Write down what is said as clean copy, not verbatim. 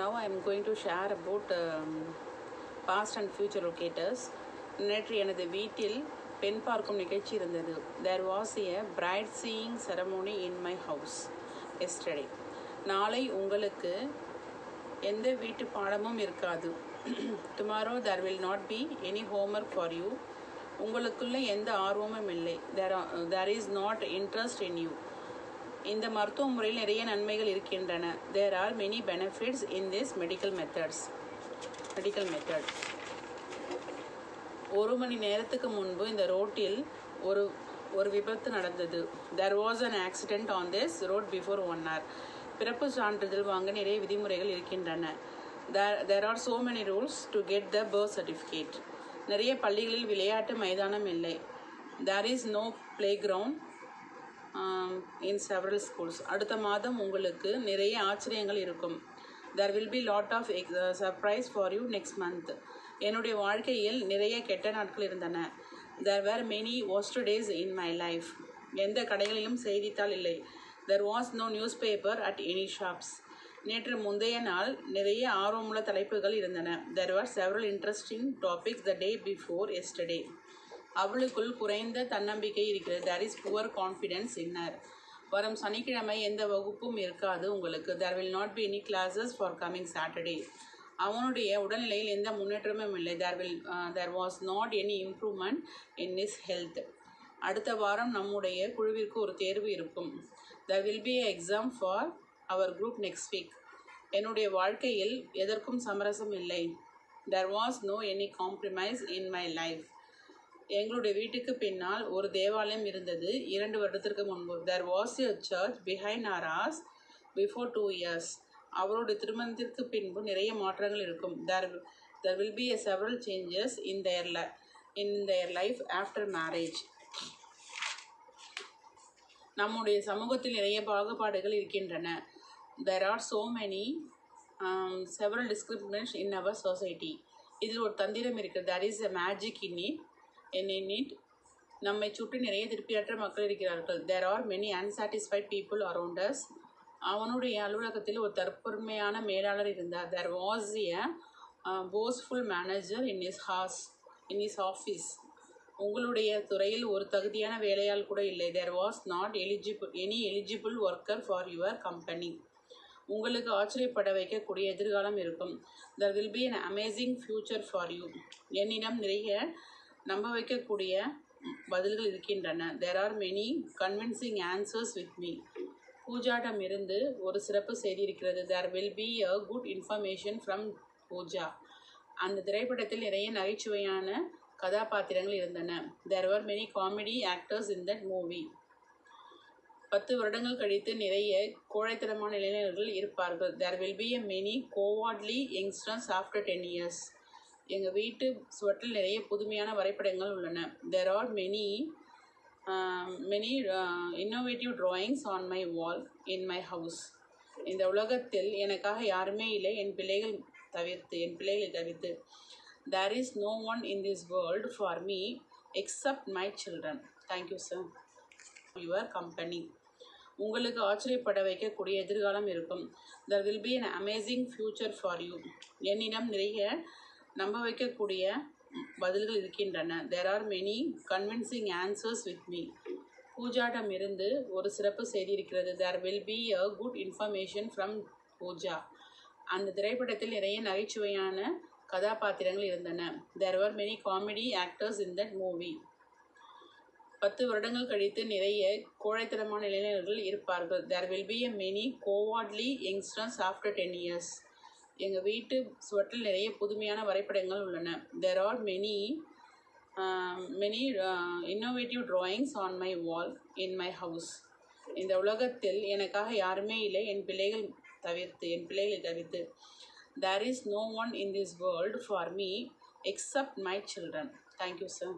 now I am going to share about past and future locators. நேற்று எனது வீட்டில் பெண் பார்க்கும் நிகழ்ச்சி இருந்தது. There was a bride seeing ceremony in my house yesterday. நாளை உங்களுக்கு எந்த வீட்டு பாடமும் இருக்காது. Tomorrow there will not be any homework for you. உங்களுக்குள்ள எந்த ஆர்வமும் இல்லை. There is not interest in you. இந்த மருத்துவ முறையில் நிறைய நன்மைகள் இருக்கின்றன. There are many benefits in this medical method. ஒரு மணி நேரத்துக்கு முன்பு இந்த ரோட்டில் ஒரு விபத்து நடந்தது. There was an accident on this road before 1 hour. பிறப்பு சான்றிதழ் வாங்க நிறைய விதிமுறைகள் இருக்கின்றன. There are so many rules to get the birth certificate. நிறைய பள்ளிகளில் விளையாட்டு மைதானம் இல்லை. There is no playground in several schools. அடுத்த மாதம் உங்களுக்கு நிறைய ஆச்சரியங்கள் இருக்கும். There will be lot of surprise for you next month. என்னுடைய வாழ்க்கையில் நிறைய கெட்ட நாட்கள் இருந்தன. There were many worst days in my life. எந்த கடைகளிலும் செய்தித்தாள் இல்லை. There was no newspaper at any shops. நேற்று முந்தைய நாள் நிறைய ஆர்வமுள்ள தலைப்புகள் இருந்தன. There were several interesting topics the day before yesterday. அவளுக்குள் குறைந்த தன்னம்பிக்கை இருக்கிறது. There is poor confidence in her. வரும் சனிக்கிழமை எந்த வகுப்பும் இருக்காது உங்களுக்கு. There will not be any classes for coming Saturday. அவனுடைய உடல்நிலையில் எந்த முன்னேற்றமும் இல்லை. There was not any improvement in his health. அடுத்த வாரம் நம்முடைய குழுவிற்கு ஒரு தேர்வு இருக்கும். There will be an exam for our group next week. என்னுடைய வாழ்க்கையில் எதற்கும் சமரசம் இல்லை. There was no any compromise in my life. எங்களுடைய வீட்டுக்கு பின்னால் ஒரு தேவாலயம் இருந்தது 2 வருடத்திற்கு முன்பு. There was a church behind our house before 2 years. அவருடைய திருமணத்திற்கு பின்பு நிறைய மாற்றங்கள் இருக்கும். There will be several changes in their life after marriage. நம்முடைய சமூகத்தில் நிறைய பாகுபாடுகள் இருக்கின்றன. There are so many several discriminations in our society. இதில் ஒரு தந்திரம் இருக்கிறது. There is a magic in it. நம்மை சுற்றி நிறைய திருப்தியற்ற மக்கள் இருக்கிறார்கள். There are many unsatisfied people around us. அவனுடைய அலுவலகத்தில் ஒரு தற்பெருமையான மேலாளர் இருந்தார். There was a boastful manager in his office. உங்களுடைய துறையில் ஒரு தகுதியான வேலையாள் கூட இல்லை. There was not any eligible worker for your company. உங்களுக்கு ஆச்சரியப்பட வைக்கக்கூடிய எதிர்காலம் இருக்கும். There will be an amazing future for you. என்னிடம் நிறைய நம்ப வைக்கக்கூடிய பதில்கள் இருக்கின்றன. There are many convincing answers with me. பூஜாடம் இருந்து ஒரு சிறப்பு செய்தி இருக்கிறது. There will be a good information from Pooja. அந்த திரைப்படத்தில் நிறைய நகைச்சுவையான கதாபாத்திரங்கள் இருந்தன. There were many comedy actors in that movie. 10 வருடங்கள் கழித்து நிறைய கோழைத்தனமான இளைஞர்கள் இருப்பார்கள். There will be a many cowardly youngsters after 10 years. எங்கள் வீட்டு சுவற்றில் நிறைய புதுமையான வரைபடங்கள் உள்ளன. There are many innovative drawings on my wall in my house. இந்த உலகத்தில் எனக்காக யாருமே இல்லை என் பிள்ளைகளை தவிர்த்து. There is no one in this world for me except my children. Thank you sir. Your company. உங்களுக்கு ஆச்சரியப்பட வைக்கக்கூடிய எதிர்காலம் இருக்கும். There will be an amazing future for you. என்னிடம் நிறைய நம்ப வைக்கக்கூடிய பதில்கள் இருக்கின்றன. There are many convincing answers with me. பூஜாடம் இருந்து ஒரு சிறப்பு செய்தி இருக்கிறது. There will be a good information from Pooja. அந்த திரைப்படத்தில் நிறைய நகைச்சுவையான கதாபாத்திரங்கள் இருந்தன. There were many comedy actors in that movie. 10 வருடங்கள் கழித்து நிறைய கோழைத்தனமான இளைஞர்கள் இருப்பார்கள். There will be a many cowardly youngsters after 10 years. எங்கள் வீட்டு சுவற்றில் நிறைய புதுமையான வரைபடங்கள் உள்ளன. There are many innovative drawings on my wall in my house. இந்த உலகத்தில் எனக்காக யாருமே இல்லை என் பிள்ளைகளை தவிர்த்து. There is no one in this world for me except my children. Thank you sir.